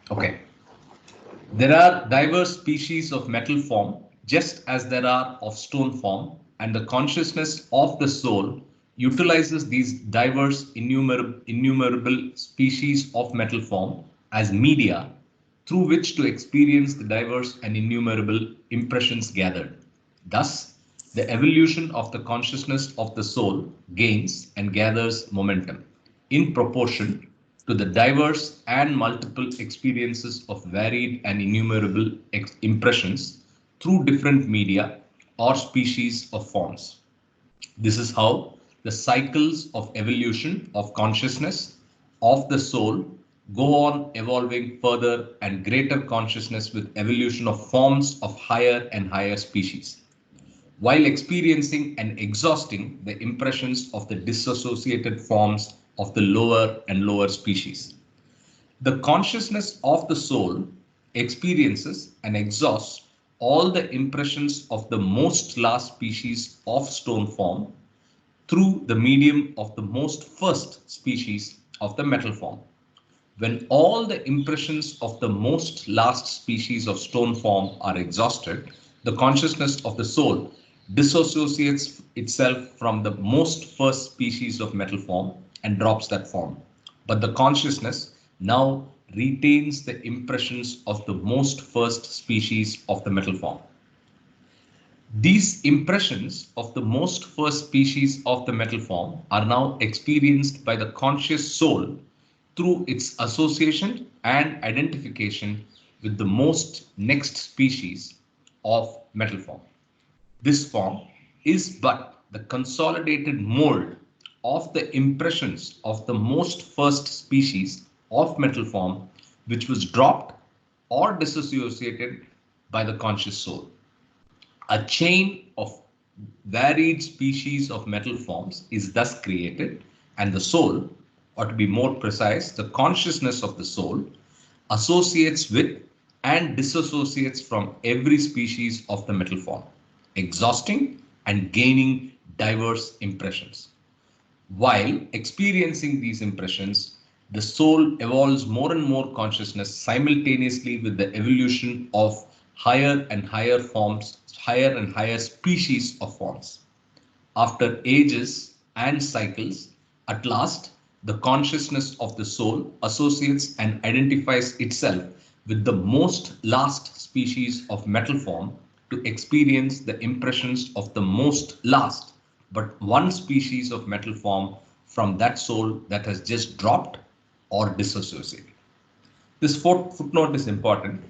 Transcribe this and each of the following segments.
Okay. There are diverse species of metal form, just as there are of stone form, and the consciousness of the soul utilizes these diverse innumerable species of metal form as media through which to experience the diverse and innumerable impressions gathered. Thus, the evolution of the consciousness of the soul gains and gathers momentum in proportion to the diverse and multiple experiences of varied and innumerable impressions through different media or species of forms. This is how the cycles of evolution of consciousness of the soul go on evolving further and greater consciousness with evolution of forms of higher and higher species, while experiencing and exhausting the impressions of the dissociated forms of the lower and lower species. The consciousness of the soul experiences and exhausts all the impressions of the most last species of stone form through the medium of the most first species of the metal form. When all the impressions of the most last species of stone form are exhausted, the consciousness of the soul dissociates itself from the most first species of metal form and drops that form. But the consciousness now retains the impressions of the most first species of the metal form. These impressions of the most first species of the metal form are now experienced by the conscious soul through its association and identification with the most next species of metal form. This form is but the consolidated mold of the impressions of the most first species of metal form, which was dropped or dissociated by the conscious soul. A chain of varied species of metal forms is thus created, and the soul, or to be more precise, the consciousness of the soul, associates with and disassociates from every species of the metal form, exhausting and gaining diverse impressions. While experiencing these impressions, the soul evolves more and more consciousness simultaneously with the evolution of higher and higher forms, higher and higher species of forms. After ages and cycles, at last, the consciousness of the soul associates and identifies itself with the most last species of metal form to experience the impressions of the most last but one species of metal form from that soul that has just dropped or disassociated. This footnote is important.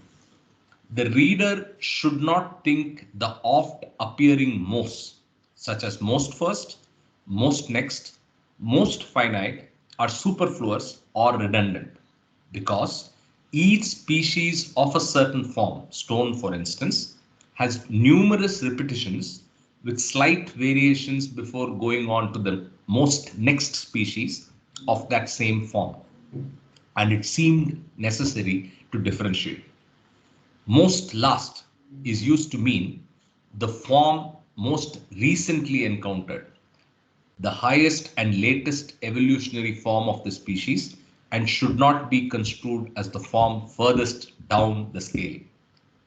The reader should not think the oft appearing most, such as most first, most next, most finite, are superfluous or redundant, because each species of a certain form, stone for instance, has numerous repetitions with slight variations before going on to the most next species of that same form, and it seemed necessary to differentiate. Most last is used to mean the form most recently encountered, the highest and latest evolutionary form of the species, and should not be construed as the form furthest down the scale.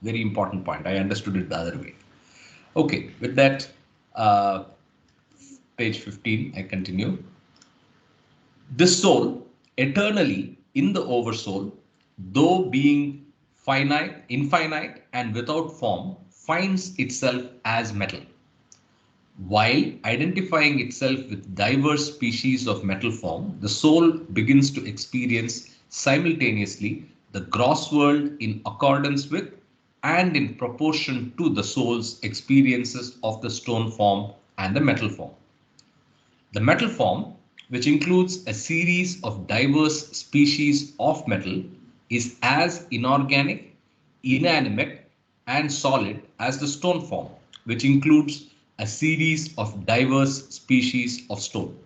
Very important point. I understood it the other way. Okay, with that, uh, page 15, I continue. This soul, eternally in the oversoul, though being finite, infinite, and without form, finds itself as metal. While identifying itself with diverse species of metal form, the soul begins to experience simultaneously the gross world in accordance with and in proportion to the soul's experiences of the stone form and the metal form. The metal form, which includes a series of diverse species of metal, is as inorganic, inanimate, and solid as the stone form, which includes a series of diverse species of stone.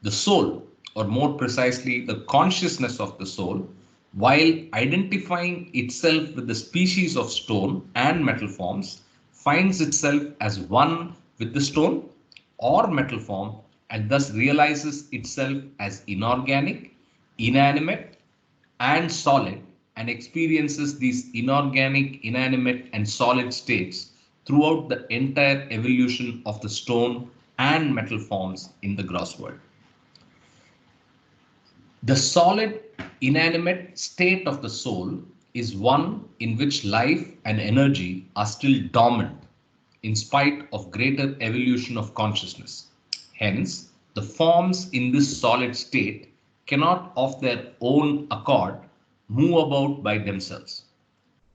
The soul, or more precisely, the consciousness of the soul, while identifying itself with the species of stone and metal forms, finds itself as one with the stone or metal form, and thus realizes itself as inorganic, inanimate, and solid and experiences these inorganic, inanimate, and solid states throughout the entire evolution of the stone and metal forms in the gross world. The solid, inanimate state of the soul is one in which life and energy are still dormant in spite of greater evolution of consciousness. Hence, the forms in this solid state cannot of their own accord move about by themselves.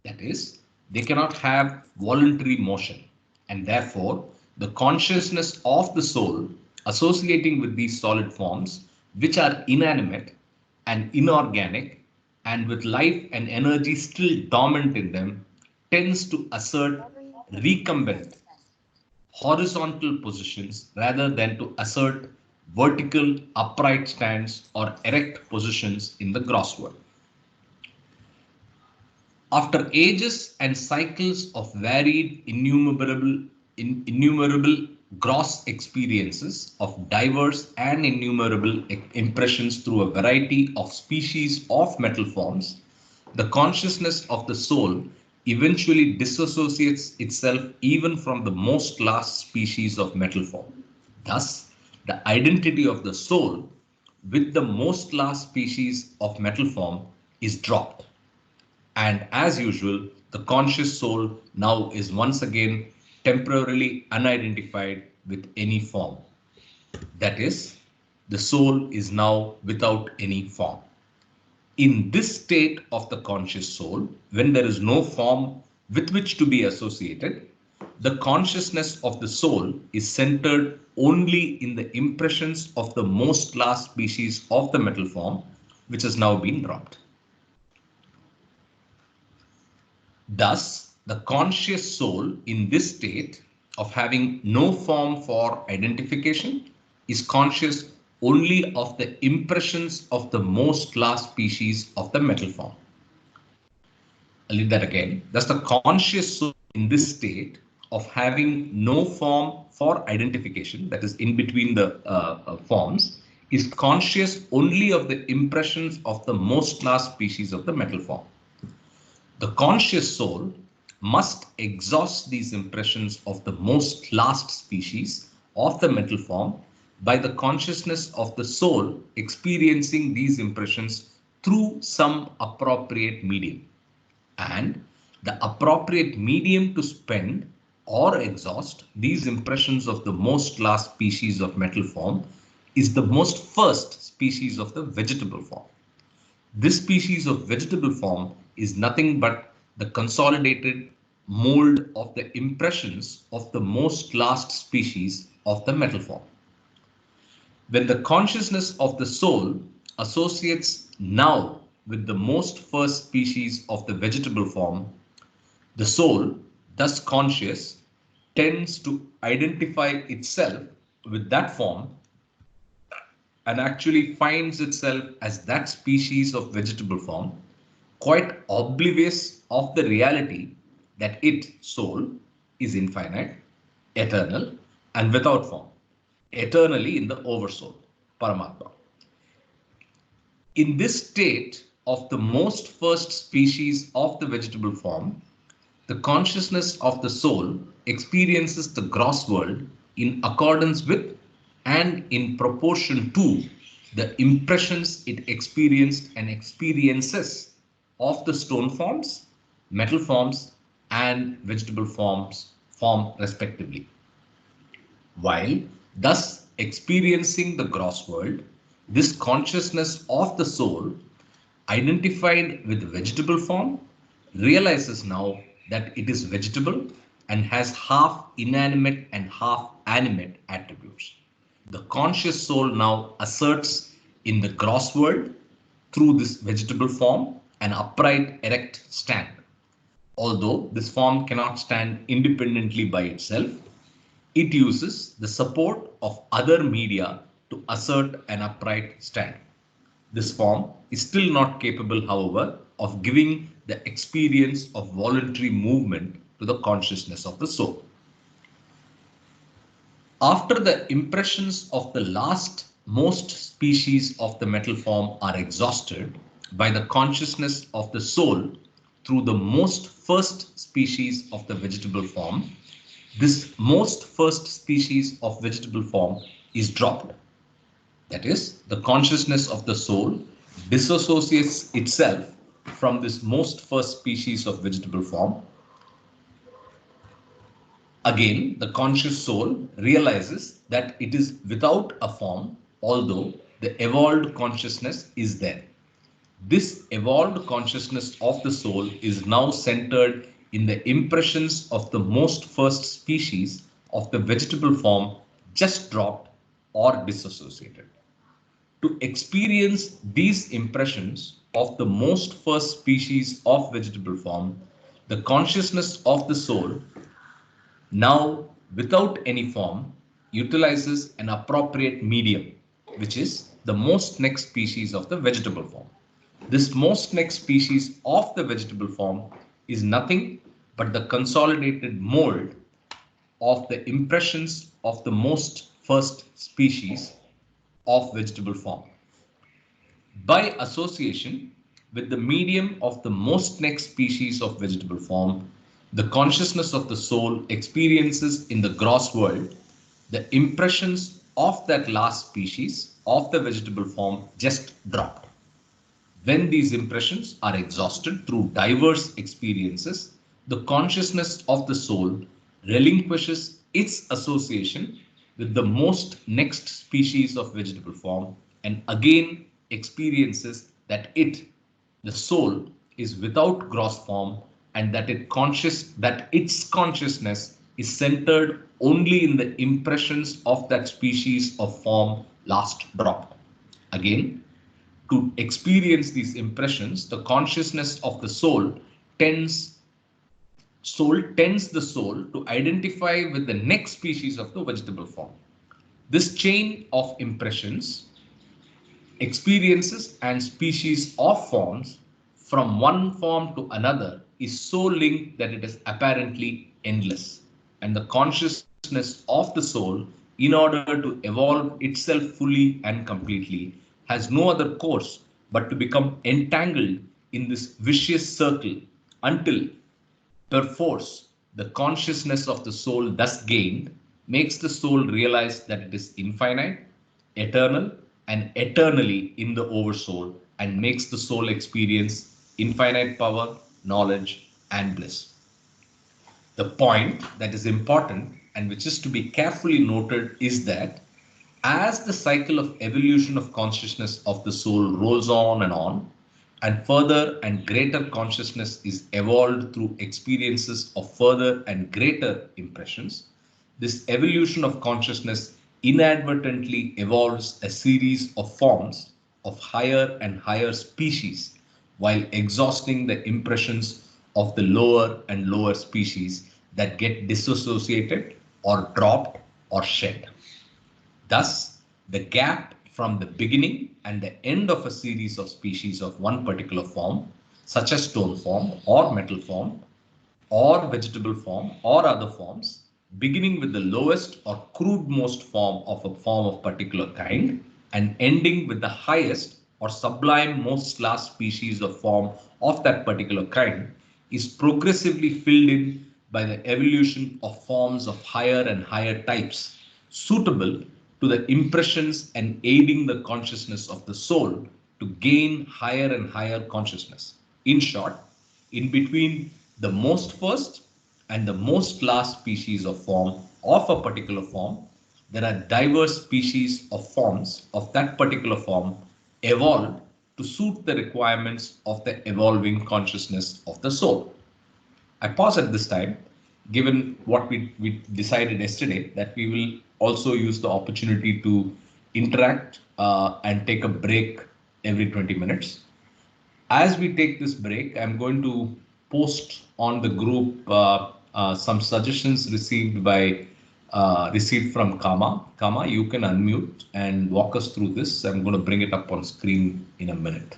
That is, they cannot have voluntary motion, and therefore the consciousness of the soul associating with these solid forms, which are inanimate and inorganic, and with life and energy still dormant in them, tends to assert recumbent horizontal positions rather than to assert vertical upright stands or erect positions in the gross world. After ages and cycles of varied, innumerable gross experiences of diverse and innumerable impressions through a variety of species of metal forms, the consciousness of the soul eventually disassociates itself even from the most last species of metal form. Thus, the identity of the soul with the most last species of metal form is dropped. And as usual, the conscious soul now is once again temporarily unidentified with any form. That is, the soul is now without any form. In this state of the conscious soul, when there is no form with which to be associated, the consciousness of the soul is centered only in the impressions of the most last species of the metal form, which has now been dropped. Thus, the conscious soul in this state of having no form for identification is conscious only of the impressions of the most last species of the metal form. I'll read that again. Thus, the conscious soul in this state of having no form for identification, that is in between the forms, is conscious only of the impressions of the most last species of the metal form. The conscious soul must exhaust these impressions of the most last species of the metal form by the consciousness of the soul experiencing these impressions through some appropriate medium. And the appropriate medium to spend or exhaust these impressions of the most last species of metal form is the most first species of the vegetable form. This species of vegetable form is nothing but the consolidated mold of the impressions of the most last species of the metal form. When the consciousness of the soul associates now with the most first species of the vegetable form, the soul, thus conscious, tends to identify itself with that form and actually finds itself as that species of vegetable form, quite oblivious of the reality that it, soul, is infinite, eternal, and without form, eternally in the oversoul, Paramatma. In this state of the most first species of the vegetable form, the consciousness of the soul experiences the gross world in accordance with and in proportion to the impressions it experienced and experiences of the stone forms, metal forms, and vegetable form respectively. While thus experiencing the gross world, this consciousness of the soul, identified with vegetable form, realizes now that it is vegetable and has half inanimate and half animate attributes. The conscious soul now asserts in the gross world through this vegetable form an upright erect stand. Although this form cannot stand independently by itself, it uses the support of other media to assert an upright stand. This form is still not capable, however, of giving the experience of voluntary movement to the consciousness of the soul. After the impressions of the last most species of the metal form are exhausted by the consciousness of the soul through the most first species of the vegetable form. This most first species of vegetable form is dropped. That is, the consciousness of the soul disassociates itself from this most first species of vegetable form. Again, the conscious soul realizes that it is without a form, although the evolved consciousness is there. This evolved consciousness of the soul is now centered in the impressions of the most first species of the vegetable form just dropped or disassociated. To experience these impressions of the most first species of vegetable form, the consciousness of the soul, now without any form, utilizes an appropriate medium, which is the most next species of the vegetable form. This most next species of the vegetable form is nothing but the consolidated mold of the impressions of the most first species of vegetable form. By association with the medium of the most next species of vegetable form, the consciousness of the soul experiences in the gross world the impressions of that last species of the vegetable form just dropped. When these impressions are exhausted through diverse experiences, the consciousness of the soul relinquishes its association with the most next species of vegetable form and again experiences that it, the soul, is without gross form and that its consciousness is centered only in the impressions of that species of form last dropped. Again, to experience these impressions, the consciousness of the tends the soul to identify with the next species of the vegetable form. This chain of impressions, experiences, and species of forms from one form to another is so linked that it is apparently endless. And the consciousness of the soul, in order to evolve itself fully and completely, has no other course but to become entangled in this vicious circle until, perforce, the consciousness of the soul thus gained makes the soul realize that it is infinite, eternal, and eternally in the oversoul, and makes the soul experience infinite power, knowledge, and bliss. The point that is important and which is to be carefully noted is that as the cycle of evolution of consciousness of the soul rolls on, and further and greater consciousness is evolved through experiences of further and greater impressions, this evolution of consciousness inadvertently evolves a series of forms of higher and higher species while exhausting the impressions of the lower and lower species that get disassociated or dropped or shed. Thus, the gap from the beginning and the end of a series of species of one particular form, such as stone form or metal form or vegetable form or other forms, beginning with the lowest or crude most form of a form of particular kind and ending with the highest or sublime most last species of form of that particular kind, is progressively filled in by the evolution of forms of higher and higher types, suitable to the impressions and aiding the consciousness of the soul to gain higher and higher consciousness. In short, in between the most first and the most last species of form of a particular form, there are diverse species of forms of that particular form evolved to suit the requirements of the evolving consciousness of the soul. I pause at this time, given what we decided yesterday, that we will also use the opportunity to interact and take a break every 20 minutes. As we take this break, I'm going to post on the group some suggestions received from Kama. Kama, you can unmute and walk us through this. I'm going to bring it up on screen in a minute.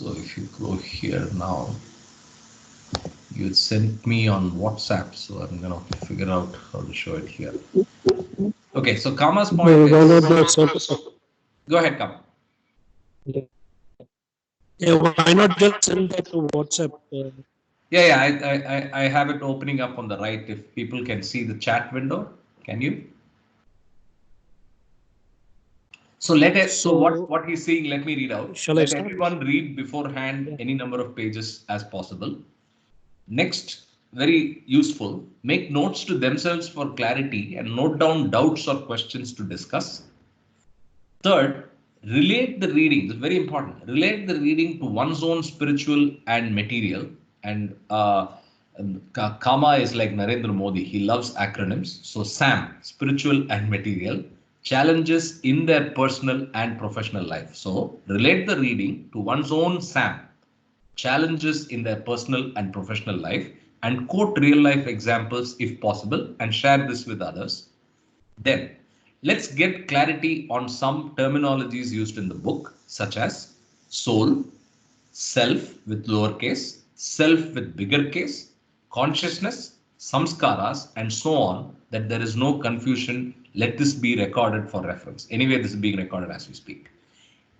So if you go here now, you sent me on WhatsApp, so I'm gonna figure out how to show it here. Okay, so Kama's point Why not is, just send go ahead, Kama. yeah, why not just send that to WhatsApp? Yeah, I have it opening up on the right. If people can see the chat window, can you? So so So what he's saying, let me read out. shall I Let start? everyone read beforehand any number of pages as possible. Next, very useful, make notes to themselves for clarity and note down doubts or questions to discuss. Third, relate the reading. This is very important. Relate the reading to one's own spiritual and material. And Kama is like Narendra Modi. He loves acronyms. So SAM, spiritual and material, challenges in their personal and professional life. So relate the reading to one's own SAM, challenges in their personal and professional life, and quote real life examples if possible, and share this with others. Then, let's get clarity on some terminologies used in the book, such as soul, self with lowercase, self with bigger case, consciousness, samskaras, and so on, that there is no confusion. Let this be recorded for reference. Anyway, this is being recorded as we speak.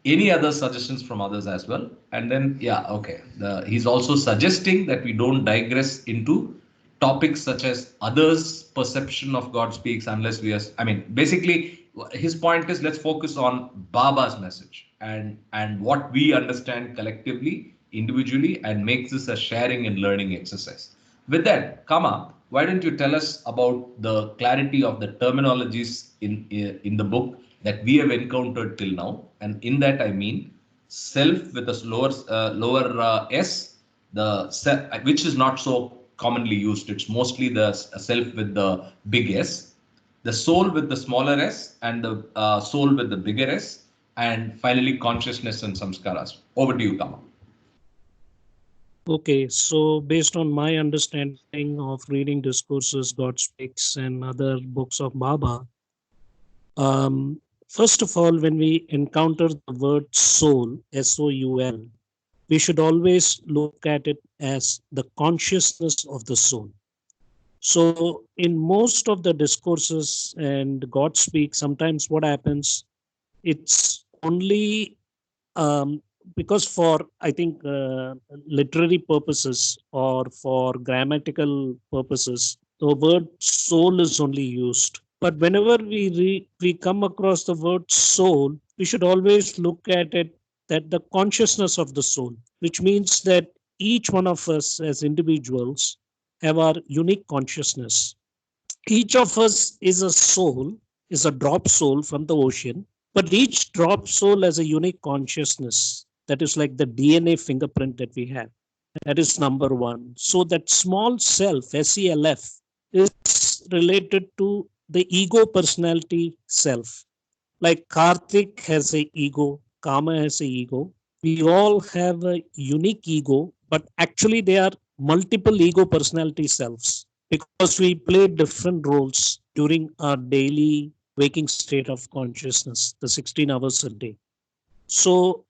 Any other suggestions from others as well? And then, yeah, okay. He's also suggesting that we don't digress into topics such as others' perception of God speaks unless we are, I mean, basically, his point is let's focus on Baba's message and what we understand collectively, individually, and make this a sharing and learning exercise. With that, Kama, why don't you tell us about the clarity of the terminologies in the book that we have encountered till now? And in that, I mean self with a lower s, the which is not so commonly used. It's mostly the self with the big S, the soul with the smaller s, and the soul with the bigger s, and finally consciousness and samskaras. Over to you, Kama. Okay, so based on my understanding of reading discourses, God Speaks, and other books of Baba, first of all, when we encounter the word soul, SOUL, we should always look at it as the consciousness of the soul. So, in most of the discourses and God Speaks, sometimes what happens, it's only because for I think literary purposes or for grammatical purposes, the word soul is only used. But whenever we come across the word soul, we should always look at it that the consciousness of the soul, which means that each one of us as individuals have our unique consciousness. Each of us is a soul, is a drop soul from the ocean, but each drop soul has a unique consciousness that is like the DNA fingerprint that we have. That is number one. So that small self, SELF, is related to the ego personality self. Like Karthik has a ego, Kama has a ego. We all have a unique ego, but actually they are multiple ego personality selves because we play different roles during our daily waking state of consciousness, the 16 hours a day. So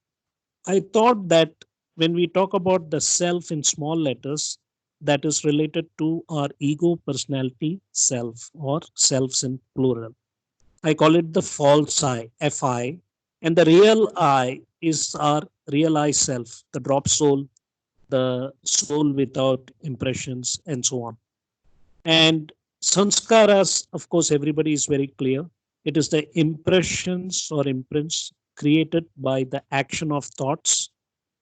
I thought that when we talk about the self in small letters, that is related to our ego personality self or selves in plural. I call it the false I, FI. And the real I is our real I self, the drop soul, the soul without impressions, and so on. And sanskaras, of course, everybody is very clear. It is the impressions or imprints created by the action of thoughts,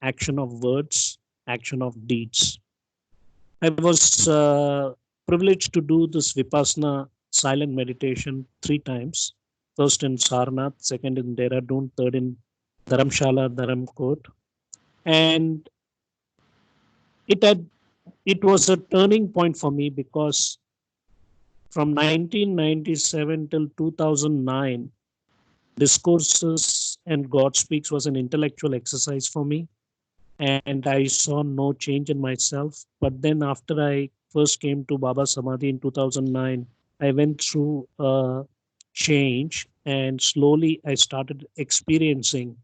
action of words, action of deeds. I was privileged to do this Vipassana silent meditation 3 times. First in Sarnath, second in Dehradun, third in Dharamshala, Dharamkot. And it had it was a turning point for me because from 1997 till 2009, discourses and God Speaks was an intellectual exercise for me. And I saw no change in myself. But then, after I first came to Baba Samadhi in 2009, I went through a change and slowly I started experiencing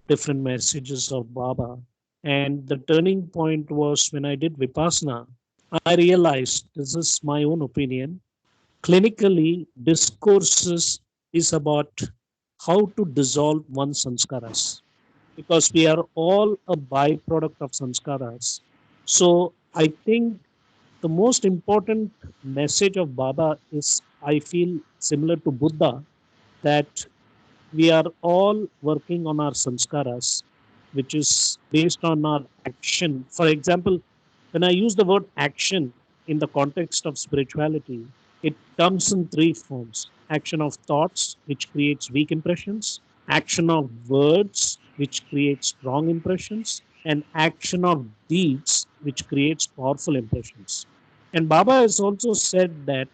different messages of Baba. And the turning point was when I did Vipassana. I realized, this is my own opinion, clinically, discourses is about how to dissolve one's sanskaras, because we are all a byproduct of sanskaras. So I think the most important message of Baba is, I feel, similar to Buddha, that we are all working on our sanskaras, which is based on our action. For example, when I use the word action in the context of spirituality, it comes in three forms: action of thoughts, which creates weak impressions, action of words, which creates strong impressions, and action of deeds, which creates powerful impressions. And Baba has also said that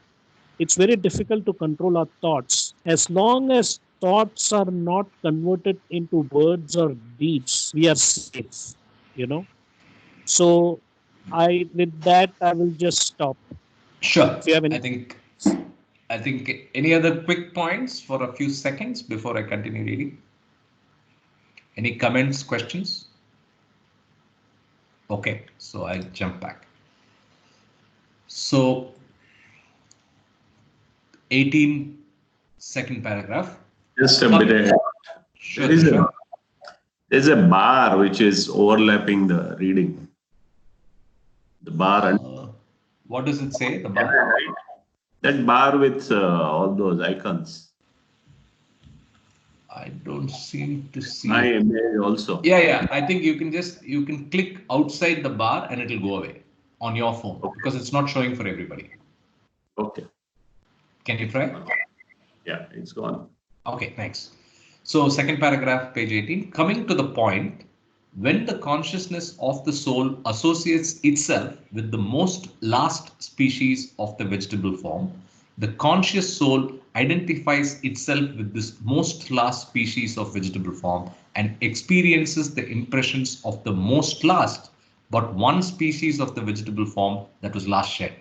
it's very difficult to control our thoughts. As long as thoughts are not converted into words or deeds, we are safe, you know. So I, with that, I will just stop. Sure. If you have I any, think I think any other quick points for a few seconds before I continue reading? Any comments, questions? Okay, so I'll jump back. So 18 second paragraph. Just a bit Come, ahead. There sure, is a sure. there's a bar which is overlapping the reading. The bar and What does it say? The bar? right? That bar with all those icons. I don't seem to see My it. image also. Yeah, yeah. I think you can click outside the bar and it'll go away on your phone Okay. because it's not showing for everybody. Okay. Can you try? Yeah, it's gone. Okay, thanks. So second paragraph, page 18, coming to the point, when the consciousness of the soul associates itself with the most last species of the vegetable form, the conscious soul identifies itself with this most last species of vegetable form and experiences the impressions of the most last, but one species of the vegetable form that was last shed.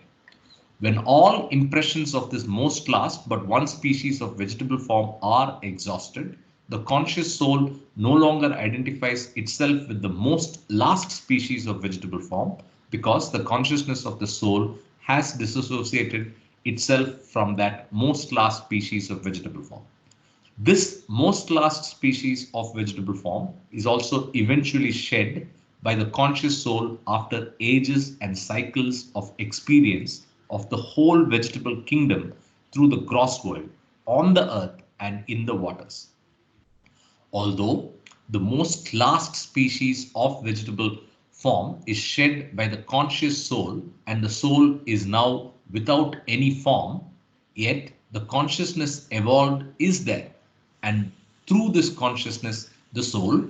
When all impressions of this most last but one species of vegetable form are exhausted, the conscious soul no longer identifies itself with the most last species of vegetable form because the consciousness of the soul has disassociated itself from that most last species of vegetable form. This most last species of vegetable form is also eventually shed by the conscious soul after ages and cycles of experience of the whole vegetable kingdom through the gross world, on the earth and in the waters. Although the most last species of vegetable form is shed by the conscious soul and the soul is now without any form, yet the consciousness evolved is there. And through this consciousness, the soul,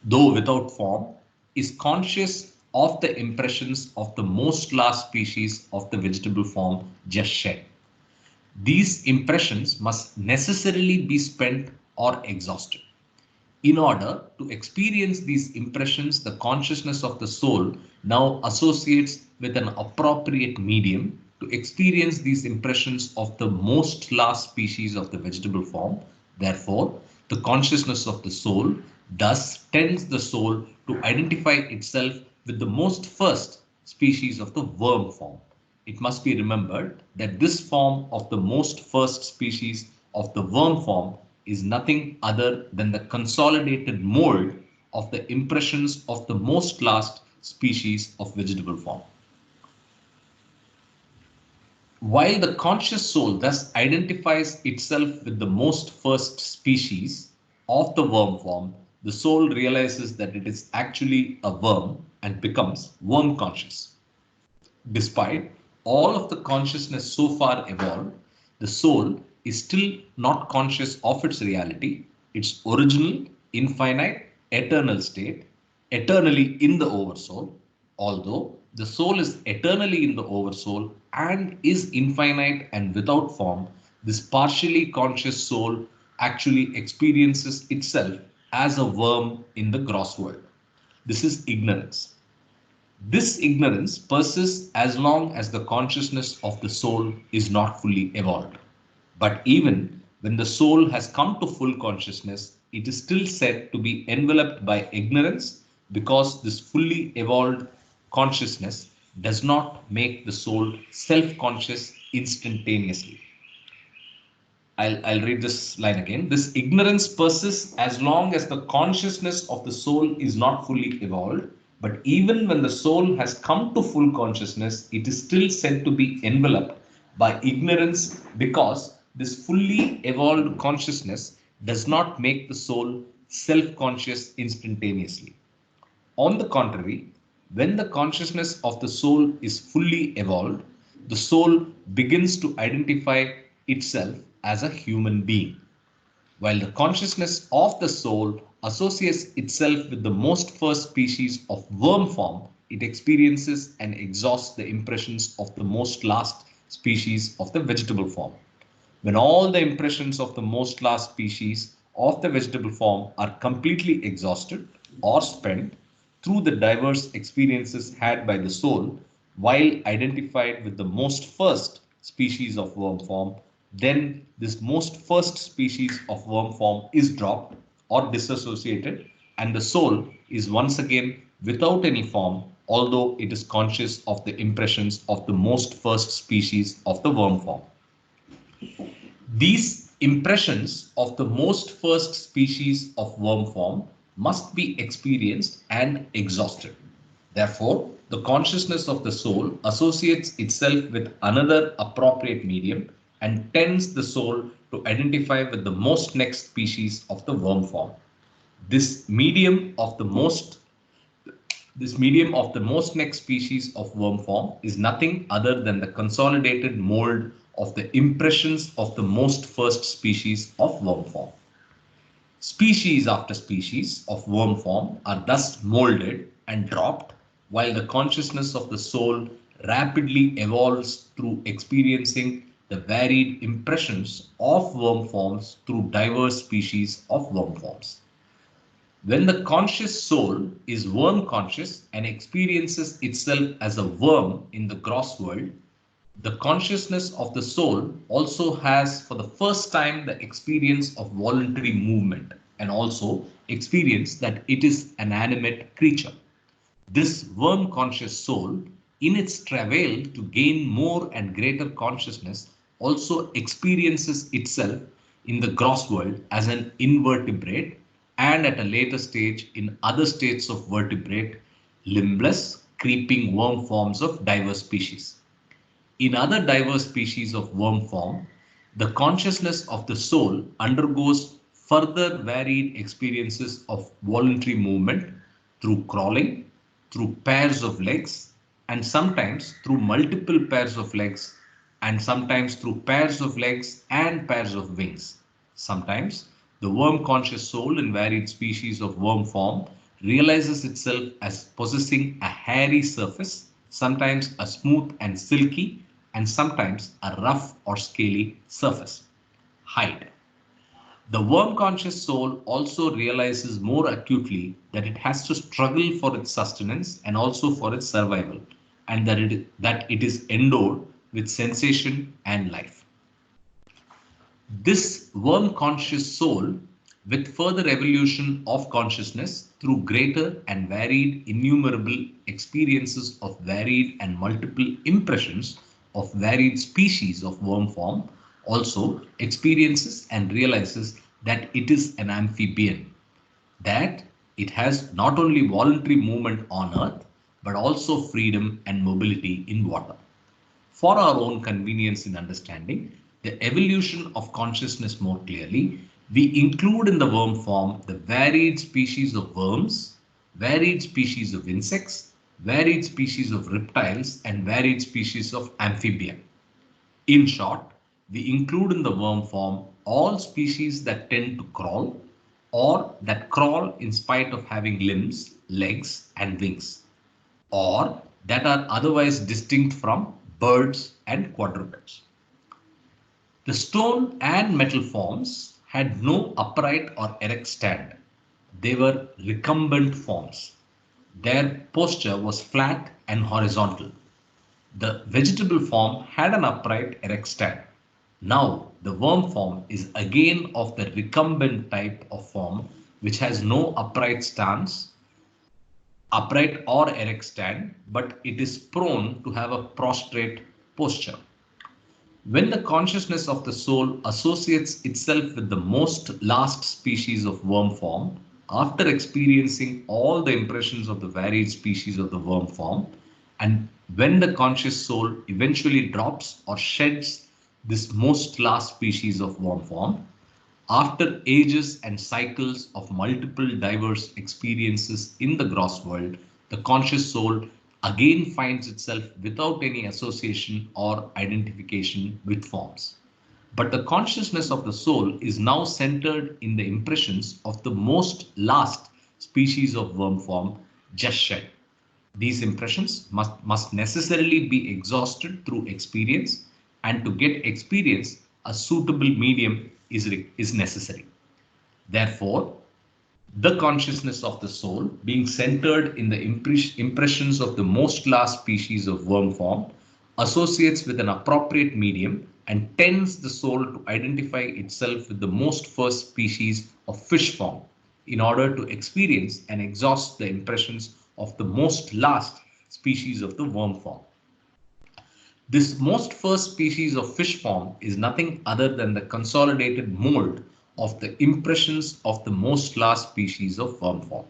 though without form, is conscious of the impressions of the most last species of the vegetable form just shed. These impressions must necessarily be spent or exhausted. In order to experience these impressions, the consciousness of the soul now associates with an appropriate medium to experience these impressions of the most last species of the vegetable form. Therefore, the consciousness of the soul thus tends the soul to identify itself with the most first species of the worm form. It must be remembered that this form of the most first species of the worm form is nothing other than the consolidated mold of the impressions of the most last species of vegetable form. While the conscious soul thus identifies itself with the most first species of the worm form, the soul realizes that it is actually a worm and becomes worm conscious. Despite all of the consciousness so far evolved, the soul is still not conscious of its reality, its original, infinite, eternal state, eternally in the oversoul. Although the soul is eternally in the oversoul and is infinite and without form, this partially conscious soul actually experiences itself as a worm in the gross world. This is ignorance. This ignorance persists as long as the consciousness of the soul is not fully evolved. But even when the soul has come to full consciousness, it is still said to be enveloped by ignorance because this fully evolved consciousness does not make the soul self-conscious instantaneously. I'll read this line again. This ignorance persists as long as the consciousness of the soul is not fully evolved. But even when the soul has come to full consciousness, it is still said to be enveloped by ignorance because this fully evolved consciousness does not make the soul self-conscious instantaneously. On the contrary, when the consciousness of the soul is fully evolved, the soul begins to identify itself as a human being. While the consciousness of the soul associates itself with the most first species of worm form, it experiences and exhausts the impressions of the most last species of the vegetable form. When all the impressions of the most last species of the vegetable form are completely exhausted or spent through the diverse experiences had by the soul while identified with the most first species of worm form, then this most first species of worm form is dropped or disassociated, and the soul is once again without any form, although it is conscious of the impressions of the most first species of the worm form. These impressions of the most first species of worm form must be experienced and exhausted. Therefore, the consciousness of the soul associates itself with another appropriate medium and tends the soul to identify with the most next species of the worm form. This medium of the most this medium of the most next species of worm form is nothing other than the consolidated mold of the impressions of the most first species of worm form. Species after species of worm form are thus molded and dropped, while the consciousness of the soul rapidly evolves through experiencing the varied impressions of worm forms through diverse species of worm forms. When the conscious soul is worm conscious and experiences itself as a worm in the gross world, the consciousness of the soul also has for the first time the experience of voluntary movement and also experience that it is an animate creature. This worm conscious soul, in its travail to gain more and greater consciousness, also experiences itself in the gross world as an invertebrate and at a later stage in other states of vertebrate, limbless, creeping worm forms of diverse species. In other diverse species of worm form, the consciousness of the soul undergoes further varied experiences of voluntary movement through crawling, through pairs of legs, and sometimes through multiple pairs of legs, and sometimes through pairs of legs and pairs of wings. Sometimes the worm conscious soul in varied species of worm form realizes itself as possessing a hairy surface, sometimes a smooth and silky, and sometimes a rough or scaly surface, hide. The worm conscious soul also realizes more acutely that it has to struggle for its sustenance and also for its survival, and that it is endowed with sensation and life. This worm conscious soul, with further evolution of consciousness through greater and varied innumerable experiences of varied and multiple impressions of varied species of worm form, also experiences and realizes that it is an amphibian, that it has not only voluntary movement on earth, but also freedom and mobility in water. For our own convenience in understanding the evolution of consciousness more clearly, we include in the worm form the varied species of worms, varied species of insects, varied species of reptiles, and varied species of amphibia. In short, we include in the worm form all species that tend to crawl or that crawl in spite of having limbs, legs, and wings, or that are otherwise distinct from birds and quadrupeds. The stone and metal forms had no upright or erect stand. They were recumbent forms. Their posture was flat and horizontal. The vegetable form had an upright erect stand. Now the worm form is again of the recumbent type of form which has no upright stance upright or erect stand, but it is prone to have a prostrate posture. When the consciousness of the soul associates itself with the most last species of worm form, after experiencing all the impressions of the varied species of the worm form, and when the conscious soul eventually drops or sheds this most last species of worm form, after ages and cycles of multiple diverse experiences in the gross world, the conscious soul again finds itself without any association or identification with forms. But the consciousness of the soul is now centered in the impressions of the most last species of worm form just shed. These impressions must necessarily be exhausted through experience, and to get experience, a suitable medium is necessary. Therefore, the consciousness of the soul, being centered in the impressions of the most last species of worm form, associates with an appropriate medium and tends the soul to identify itself with the most first species of fish form in order to experience and exhaust the impressions of the most last species of the worm form. This most first species of fish form is nothing other than the consolidated mold of the impressions of the most last species of worm form.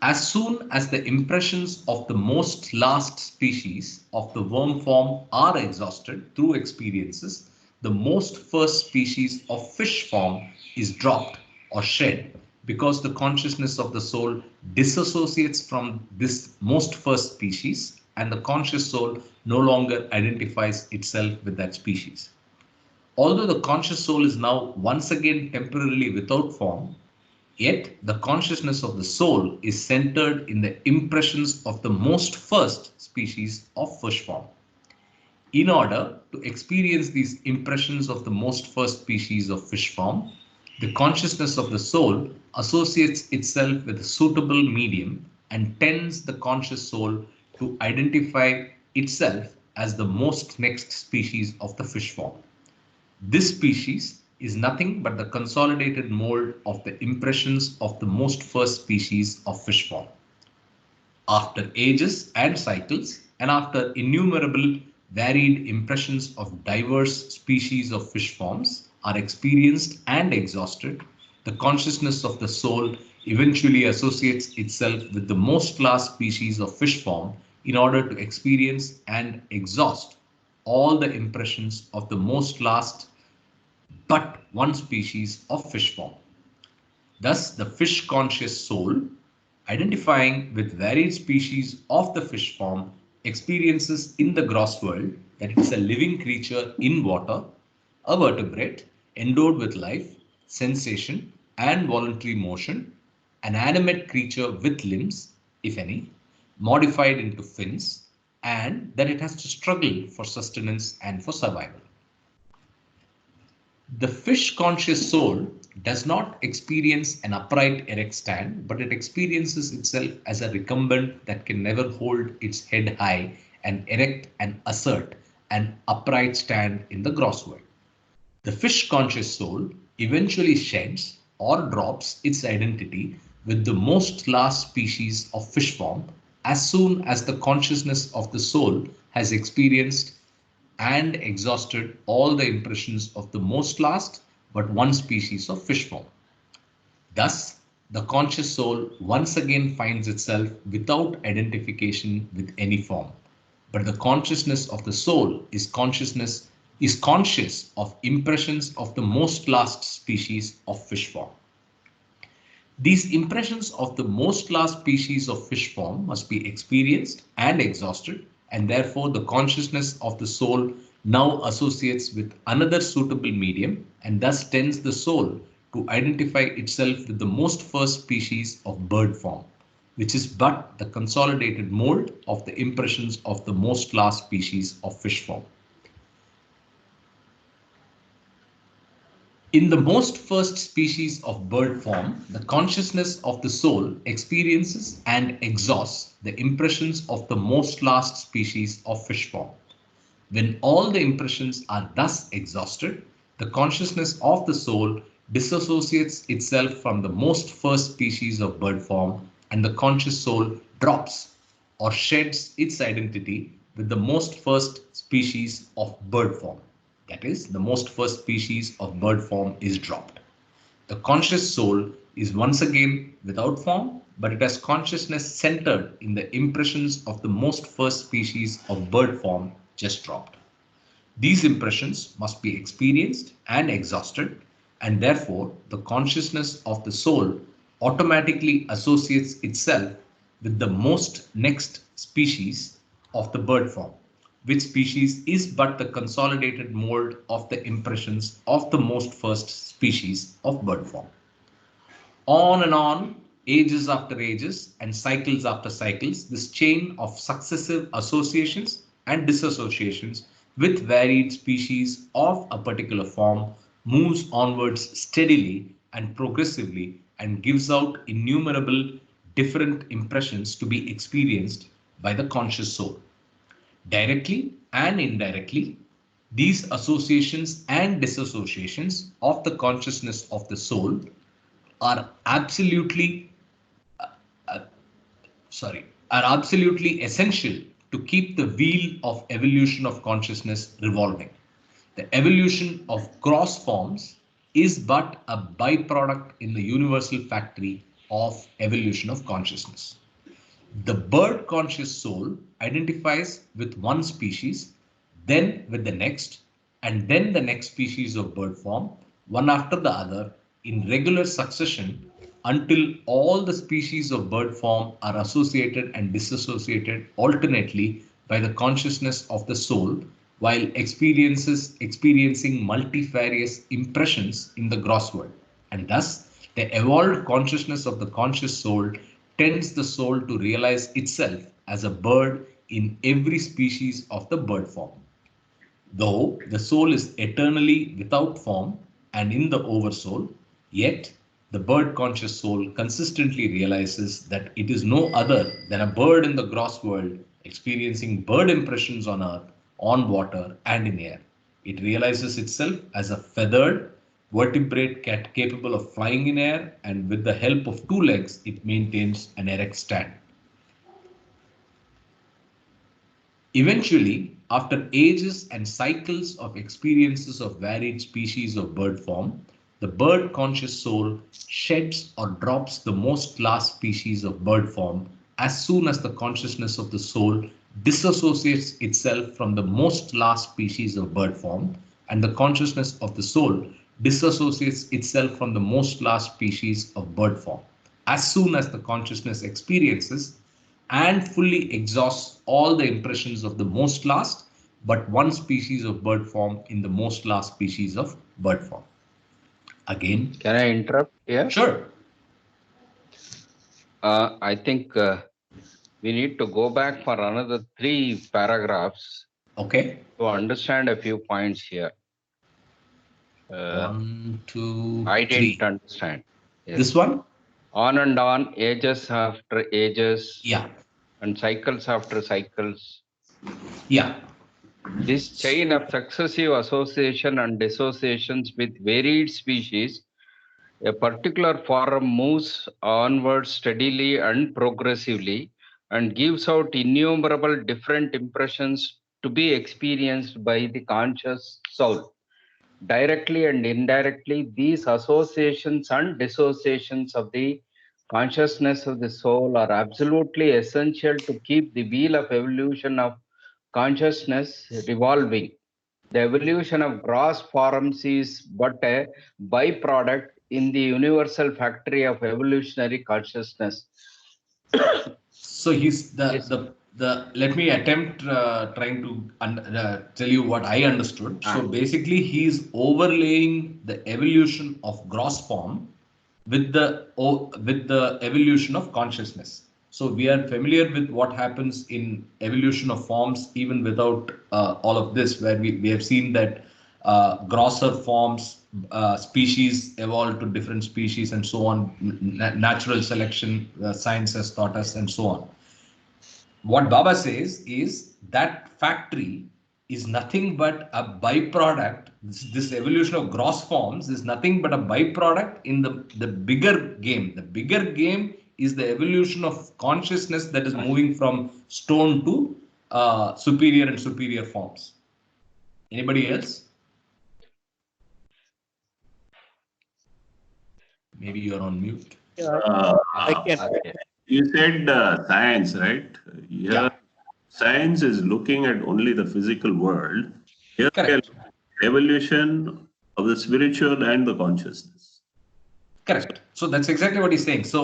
As soon as the impressions of the most last species of the worm form are exhausted through experiences, the most first species of fish form is dropped or shed, because the consciousness of the soul disassociates from this most first species and the conscious soul no longer identifies itself with that species. Although the conscious soul is now once again temporarily without form, yet the consciousness of the soul is centered in the impressions of the most first species of fish form. In order to experience these impressions of the most first species of fish form, the consciousness of the soul associates itself with a suitable medium and tends the conscious soul to identify itself as the most next species of the fish form. This species is nothing but the consolidated mold of the impressions of the most first species of fish form. After ages and cycles, and after innumerable varied impressions of diverse species of fish forms are experienced and exhausted, the consciousness of the soul eventually associates itself with the most last species of fish form in order to experience and exhaust all the impressions of the most last but one species of fish form. Thus, the fish conscious soul, identifying with varied species of the fish form, experiences in the gross world that it is a living creature in water, a vertebrate, endowed with life, sensation, and voluntary motion, an animate creature with limbs, if any, modified into fins, and that it has to struggle for sustenance and for survival. The fish conscious soul does not experience an upright erect stand, but it experiences itself as a recumbent that can never hold its head high and erect and assert an upright stand in the gross world. The fish conscious soul eventually sheds or drops its identity with the most last species of fish form as soon as the consciousness of the soul has experienced and exhausted all the impressions of the most last but one species of fish form. Thus, the conscious soul once again finds itself without identification with any form. But the consciousness of the soul is conscious of impressions of the most last species of fish form. These impressions of the most last species of fish form must be experienced and exhausted, and therefore the consciousness of the soul now associates with another suitable medium and thus tends the soul to identify itself with the most first species of bird form, which is but the consolidated mold of the impressions of the most last species of fish form. In the most first species of bird form, the consciousness of the soul experiences and exhausts the impressions of the most last species of fish form. When all the impressions are thus exhausted, the consciousness of the soul disassociates itself from the most first species of bird form and the conscious soul drops or sheds its identity with the most first species of bird form. That is, the most first species of bird form is dropped. The conscious soul is once again without form, but it has consciousness centered in the impressions of the most first species of bird form just dropped. These impressions must be experienced and exhausted, and therefore the consciousness of the soul automatically associates itself with the most next species of the bird form, which species is but the consolidated mold of the impressions of the most first species of bird form. On and on, ages after ages and cycles after cycles, this chain of successive associations and dissociations with varied species of a particular form moves onwards steadily and progressively and gives out innumerable different impressions to be experienced by the conscious soul. Directly and indirectly, these associations and dissociations of the consciousness of the soul are absolutely are absolutely essential to keep the wheel of evolution of consciousness revolving. The evolution of gross forms is but a byproduct in the universal factory of evolution of consciousness. The bird conscious soul identifies with one species, then with the next, and then the next species of bird form, one after the other, in regular succession until all the species of bird form are associated and disassociated alternately by the consciousness of the soul while experiencing multifarious impressions in the gross world. And thus, the evolved consciousness of the conscious soul tends the soul to realize itself as a bird in every species of the bird form. Though the soul is eternally without form and in the oversoul, yet the bird conscious soul consistently realizes that it is no other than a bird in the gross world experiencing bird impressions on earth, on water, and in air. It realizes itself as a feathered vertebrate cat capable of flying in air, and with the help of two legs, it maintains an erect stand. Eventually, after ages and cycles of experiences of varied species of bird form, the bird conscious soul sheds or drops the most last species of bird form as soon as the consciousness of the soul disassociates itself from the most last species of bird form, and the consciousness of the soul disassociates itself from the most last species of bird form as soon as the consciousness experiences and fully exhausts all the impressions of the most last but one species of bird form in the most last species of bird form. Again, Can I interrupt here? sure. I think we need to go back for another 3 paragraphs Okay. to understand a few points here. 1, 2, I didn't 3. understand. Yes. This one? On and on, ages after ages, Yeah. and cycles after cycles. Yeah. This chain of successive association and dissociations with varied species, a particular form moves onward steadily and progressively and gives out innumerable different impressions to be experienced by the conscious soul. Directly and indirectly, these associations and dissociations of the consciousness of the soul are absolutely essential to keep the wheel of evolution of consciousness revolving. The evolution of gross forms is but a byproduct in the universal factory of evolutionary consciousness. So he's Yes. the let me attempt trying to tell you what I understood. So basically, he's overlaying the evolution of gross form with the evolution of consciousness. So we are familiar with what happens in evolution of forms even without all of this, where we have seen that grosser forms, species evolve to different species and so on. Natural selection, science has taught us, and so on. What Baba says is that factory is nothing but a byproduct. This evolution of gross forms is nothing but a byproduct in the bigger game. The bigger game is the evolution of consciousness that is moving from stone to superior and superior forms. Anybody else? Maybe you're on mute. I can. Okay. You said science, right? Here, Yeah. science is looking at only the physical world. Here, we are Correct. looking at evolution of the spiritual and the consciousness. Correct. So that's exactly what he's saying. So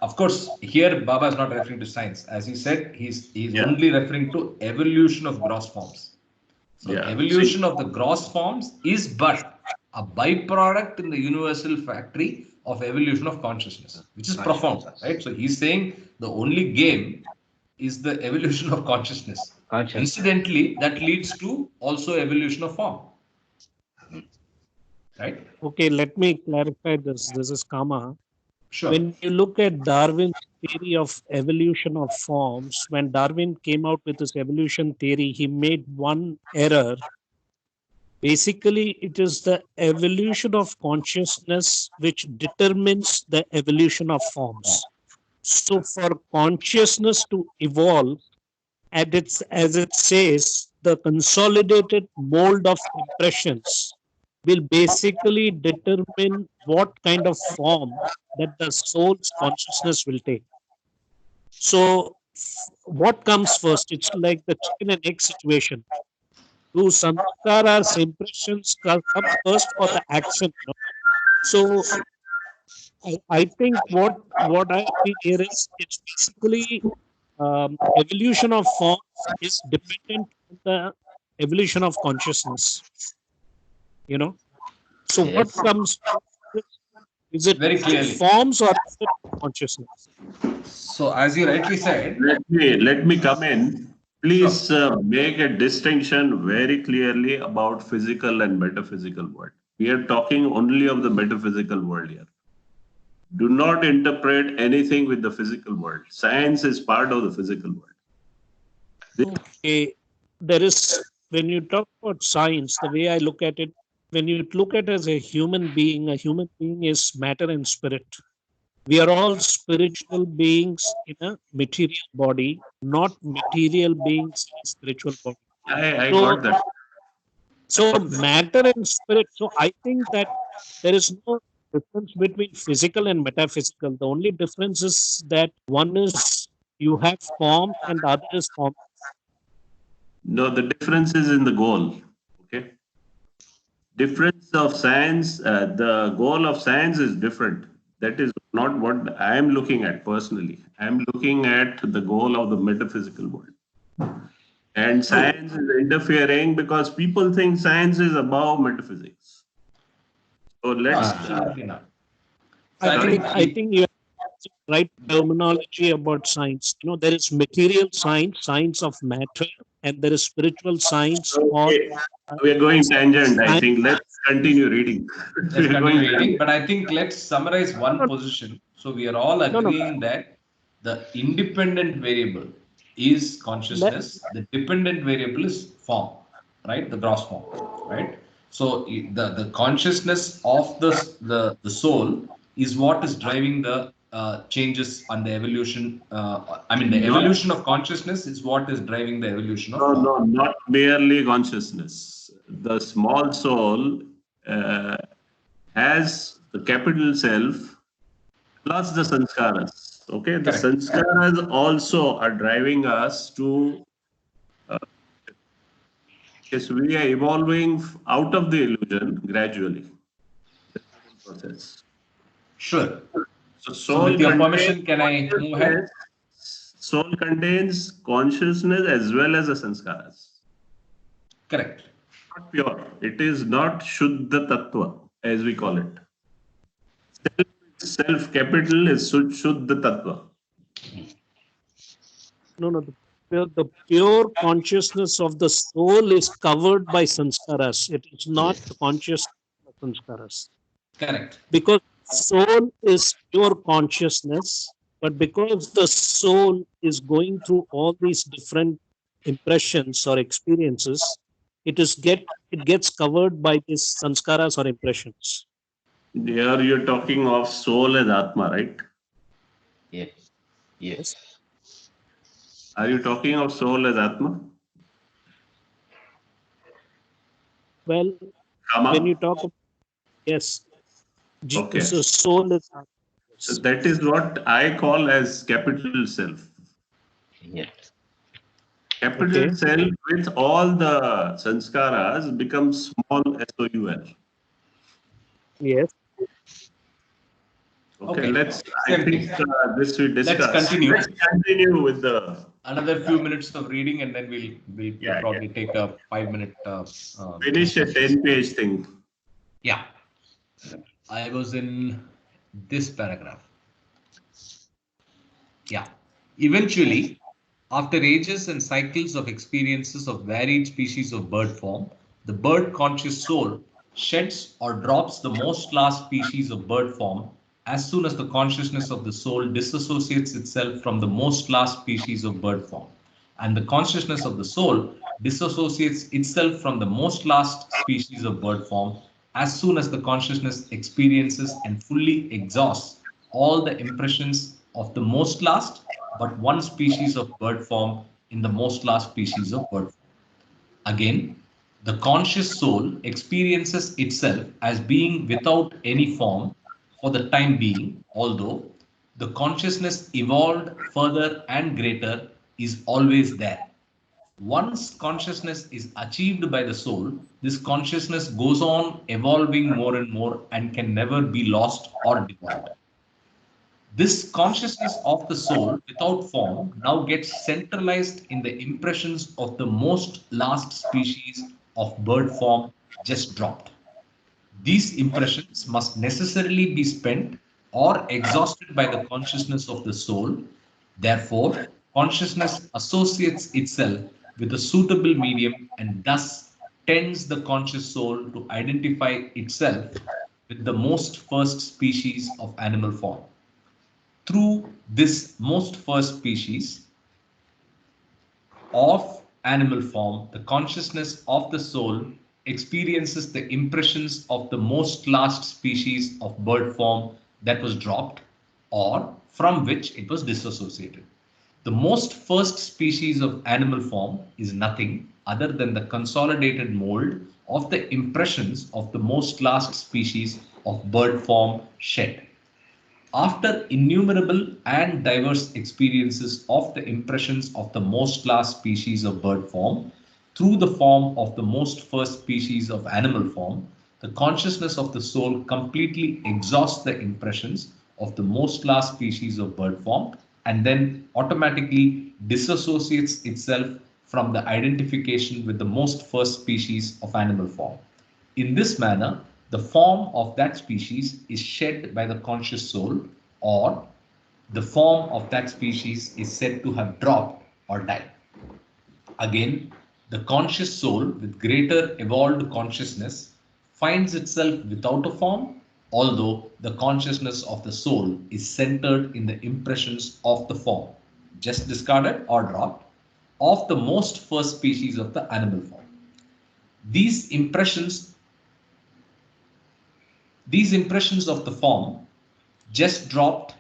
of course, here Baba is not referring to science. As he said, he's Yeah. only referring to evolution of gross forms. So Yeah. evolution of the gross forms is but a byproduct in the universal factory of evolution of consciousness, which is profound, right? So he's saying the only game is the evolution of consciousness. Incidentally, that leads to also evolution of form, right? Okay, let me clarify this. This is Kama. Sure. When you look at Darwin's theory of evolution of forms, when Darwin came out with his evolution theory, he made one error. Basically, it is the evolution of consciousness which determines the evolution of forms. So, for consciousness to evolve, as it says, the consolidated mold of impressions will basically determine what kind of form that the soul's consciousness will take. So, what comes first? It's like the chicken and egg situation. Do sanskaras, impressions come first or the action? You know? So, I think what I feel here is it's basically evolution of forms is dependent on the evolution of consciousness. You know, so what Yes. comes? Is it Very clearly. forms or is it consciousness? So as you rightly said, Let me come in. Please make a distinction very clearly about physical and metaphysical world. We are talking only of the metaphysical world here. Do not interpret anything with the physical world. Science is part of the physical world. Okay, there is, when you talk about science, the way I look at it, when you look at it as a human being is matter and spirit. We are all spiritual beings in a material body, not material beings in a spiritual body. I So, got that. so matter and spirit. So I think that there is no difference between physical and metaphysical. The only difference is that one is you have form and the other is form. No, the difference is in the goal. Okay. Difference of science, the goal of science is different. That is not what I am looking at personally. I am looking at the goal of the metaphysical world. And science is interfering because people think science is above metaphysics. So let's. absolutely not. I think you have the right terminology about science. You know, there is material science, science of matter, and there is spiritual science or Okay. We are going tangent, I think. Let's continue reading. Let's continue reading, but I think let's summarize one position. So we are all agreeing that the independent variable is consciousness, the dependent variable is form, right? The gross form, right? So the consciousness of the soul is what is driving the changes and the evolution. I mean, the evolution of consciousness is what is driving the evolution of form. No, not merely consciousness. The small soul has the capital self plus the sanskaras. Okay, the Correct. sanskaras also are driving us to. Yes, we are evolving out of the illusion gradually. Process. Sure. So So with your permission, can I move ahead? Soul contains consciousness as well as the sanskaras. Correct. Not pure. It is not Shuddha Tattva, as we call it. Self capital is Shuddha Tattva. No. The pure consciousness of the soul is covered by sanskaras. It is not the consciousness of sanskaras. Correct. Because soul is pure consciousness, but because the soul is going through all these different impressions or experiences, it gets covered by these sanskaras or impressions. Here you're talking of soul as Atma, right? Yes. Yes. Are you talking of soul as Atma? Well, when you Kama? talk, yes, Okay. so soul is So that is what I call as capital self. Yes. Capital okay. self with all the sanskaras becomes small soul. Yes. Okay, Okay, I same think thing. this we Let's discussed. continue. Let's continue with the, Another few minutes of reading, and then we'll yeah, probably yeah. take a 5 minute Finish a discussion. 10-page thing. Yeah, I was in this paragraph. Yeah. Eventually, after ages and cycles of experiences of varied species of bird form, the bird conscious soul sheds or drops the most last species of bird form as soon as the consciousness of the soul disassociates itself from the most last species of bird form. And the consciousness of the soul disassociates itself from the most last species of bird form as soon as the consciousness experiences and fully exhausts all the impressions of the most last but one species of bird form in the most last species of bird form. Again, the conscious soul experiences itself as being without any form for the time being, although the consciousness evolved further and greater is always there. Once consciousness is achieved by the soul, this consciousness goes on evolving more and more and can never be lost or devolved. This consciousness of the soul without form now gets centralized in the impressions of the most last species of bird form just dropped. These impressions must necessarily be spent or exhausted by the consciousness of the soul. Therefore, consciousness associates itself with a suitable medium and thus tends the conscious soul to identify itself with the most first species of animal form. Through this most first species of animal form, the consciousness of the soul experiences the impressions of the most last species of bird form that was dropped or from which it was disassociated. The most first species of animal form is nothing other than the consolidated mold of the impressions of the most last species of bird form shed. After innumerable and diverse experiences of the impressions of the most last species of bird form through the form of the most first species of animal form, the consciousness of the soul completely exhausts the impressions of the most last species of bird form and then automatically disassociates itself from the identification with the most first species of animal form. In this manner, the form of that species is shed by the conscious soul, or the form of that species is said to have dropped or died. Again, the conscious soul with greater evolved consciousness finds itself without a form, although the consciousness of the soul is centered in the impressions of the form, just discarded or dropped, of the most first species of the animal form. These impressions These impressions of the form, just dropped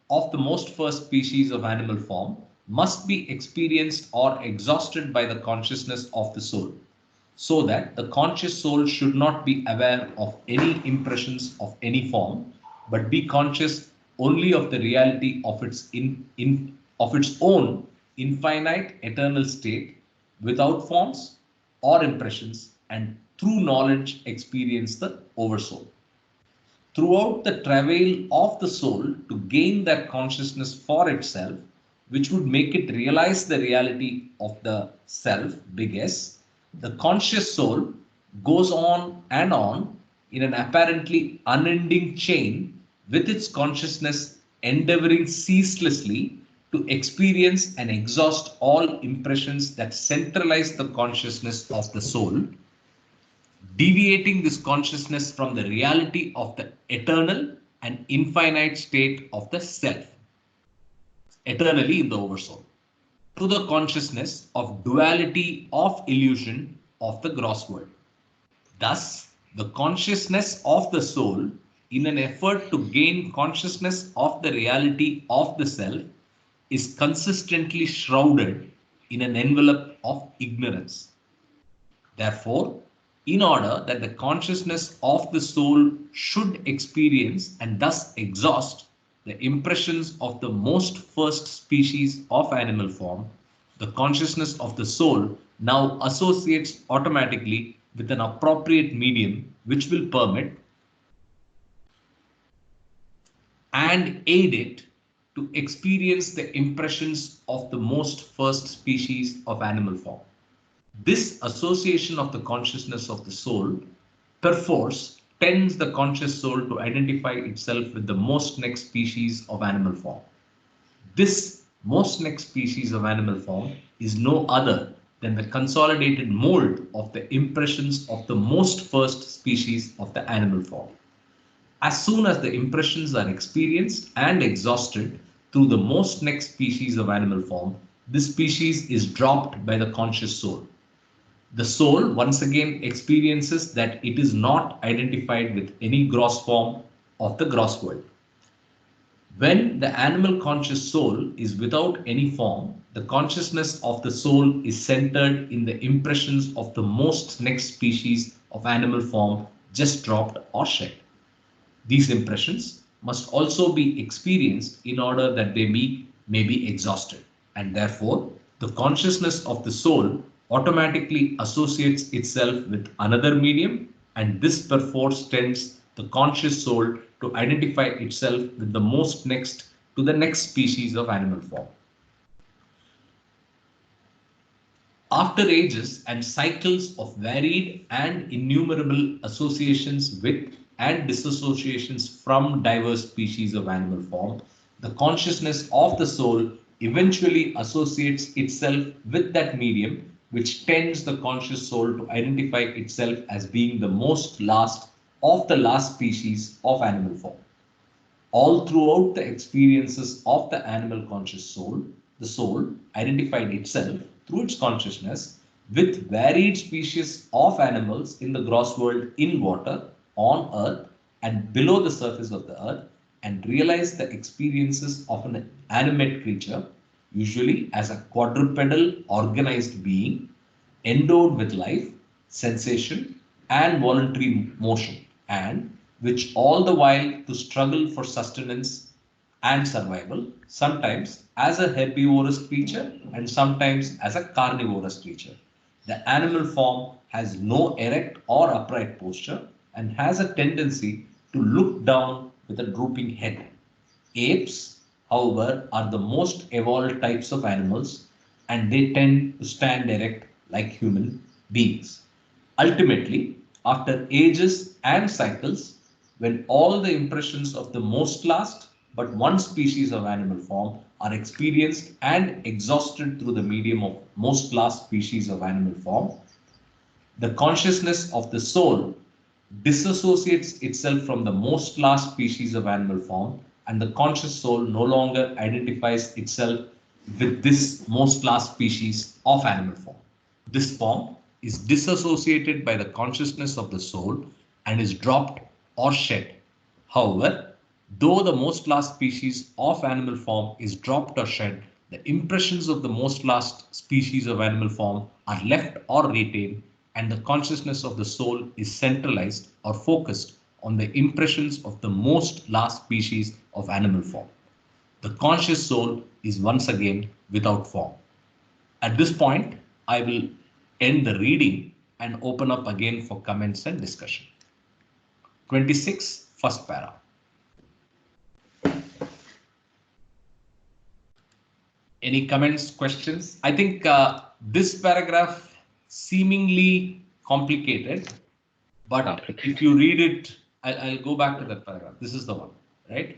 of the most first species of animal form, must be experienced or exhausted by the consciousness of the soul, so that the conscious soul should not be aware of any impressions of any form, but be conscious only of the reality of of its own infinite eternal state without forms or impressions, and through knowledge experience the oversoul. Throughout the travail of the soul to gain that consciousness for itself, which would make it realize the reality of the self, big S, the conscious soul goes on in an apparently unending chain with its consciousness endeavoring ceaselessly to experience and exhaust all impressions that centralize the consciousness of the soul, deviating this consciousness from the reality of the eternal and infinite state of the self, eternally in the oversoul, to the consciousness of duality of illusion of the gross world. Thus, the consciousness of the soul in an effort to gain consciousness of the reality of the self is consistently shrouded in an envelope of ignorance. Therefore, in order that the consciousness of the soul should experience and thus exhaust the impressions of the most first species of animal form, the consciousness of the soul now associates automatically with an appropriate medium which will permit and aid it to experience the impressions of the most first species of animal form. This association of the consciousness of the soul perforce tends the conscious soul to identify itself with the most next species of animal form. This most next species of animal form is no other than the consolidated mold of the impressions of the most first species of the animal form. As soon as the impressions are experienced and exhausted through the most next species of animal form, this species is dropped by the conscious soul. The soul once again experiences that it is not identified with any gross form of the gross world. When the animal conscious soul is without any form, the consciousness of the soul is centered in the impressions of the most next species of animal form just dropped or shed. These impressions must also be experienced in order that they may be exhausted, and therefore the consciousness of the soul automatically associates itself with another medium, and this perforce tends the conscious soul to identify itself with the most next to the next species of animal form. After ages and cycles of varied and innumerable associations with and disassociations from diverse species of animal form, the consciousness of the soul eventually associates itself with that medium, which tends the conscious soul to identify itself as being the most last of the last species of animal form. All throughout the experiences of the animal conscious soul, the soul identified itself through its consciousness with varied species of animals in the gross world, in water, on earth, and below the surface of the earth, and realized the experiences of an animate creature, usually as a quadrupedal organized being, endowed with life, sensation, and voluntary motion, and which all the while to struggle for sustenance and survival, sometimes as a herbivorous creature and sometimes as a carnivorous creature. The animal form has no erect or upright posture and has a tendency to look down with a drooping head. Apes, however, are the most evolved types of animals, and they tend to stand erect like human beings. Ultimately, after ages and cycles, when all the impressions of the most last but one species of animal form are experienced and exhausted through the medium of most last species of animal form, the consciousness of the soul disassociates itself from the most last species of animal form, and the conscious soul no longer identifies itself with this most last species of animal form. This form is disassociated by the consciousness of the soul and is dropped or shed. However, though the most last species of animal form is dropped or shed, the impressions of the most last species of animal form are left or retained, and the consciousness of the soul is centralized or focused on the impressions of the most last species of animal form. The conscious soul is once again without form. At this point, I will end the reading and open up again for comments and discussion. 26, first para. Any comments, questions? I think this paragraph seemingly complicated, but if you read it, I'll go back to that paragraph. This is the one, right?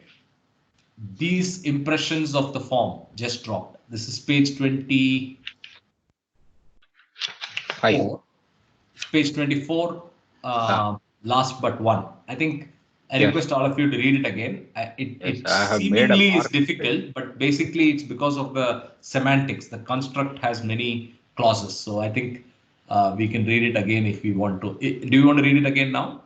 These impressions of the form just dropped. This is page 24. Page 24, last but one. I think I request all of you to read it again. It seemingly is difficult, but basically it's because of the semantics. The construct has many clauses. So I think we can read it again if we want to. Do you want to read it again now?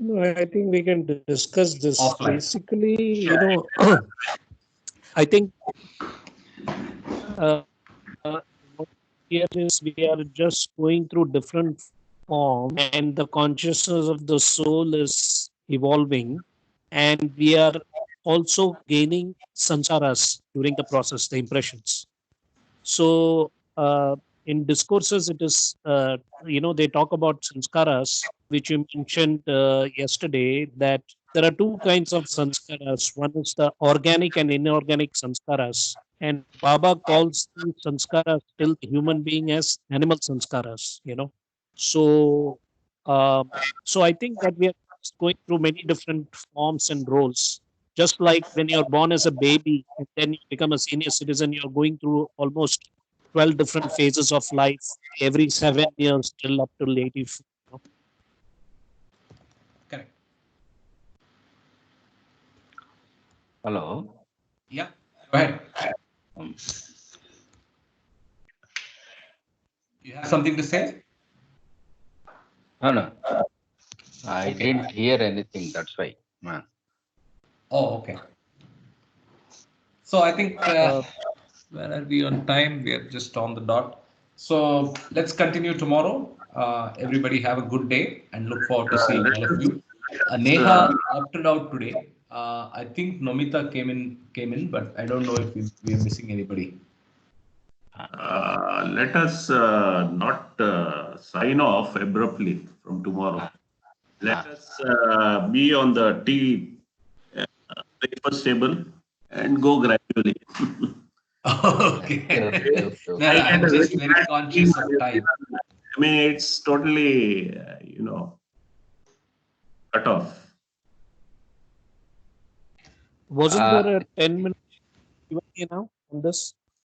No, I think we can discuss this. Offline. Basically, I think uh, what here is we are just going through different forms, and the consciousness of the soul is evolving, and we are also gaining sansaras during the process, the impressions. So, in discourses, it is, they talk about sanskaras, which you mentioned yesterday, that there are two kinds of sanskaras. One is the organic and inorganic sanskaras. And Baba calls the sanskaras still the human being as animal sanskaras. So, um, so I think that we are going through many different forms and roles. Just like when you're born as a baby and then you become a senior citizen, you're going through almost 12 different phases of life every 7 years till up to 84. Correct. Hello. Yeah. Go ahead. Um, You have something to say? no. I Okay. didn't hear anything. That's why. Oh, okay. So I think where are we on time? We are just on the dot. So let's continue tomorrow. Everybody have a good day and look forward to seeing all of you. Neha opted out today. I think Nomita came in, but I don't know if we are missing anybody. Let us not sign off abruptly from tomorrow. Let us be on the tea breakfast table and go gradually. Okay. Okay. No, no, I get I'm a just very very bad conscious feeling. of time. I mean, it's totally, cut off. Wasn't Uh, there a 10-minute Q&A now on this?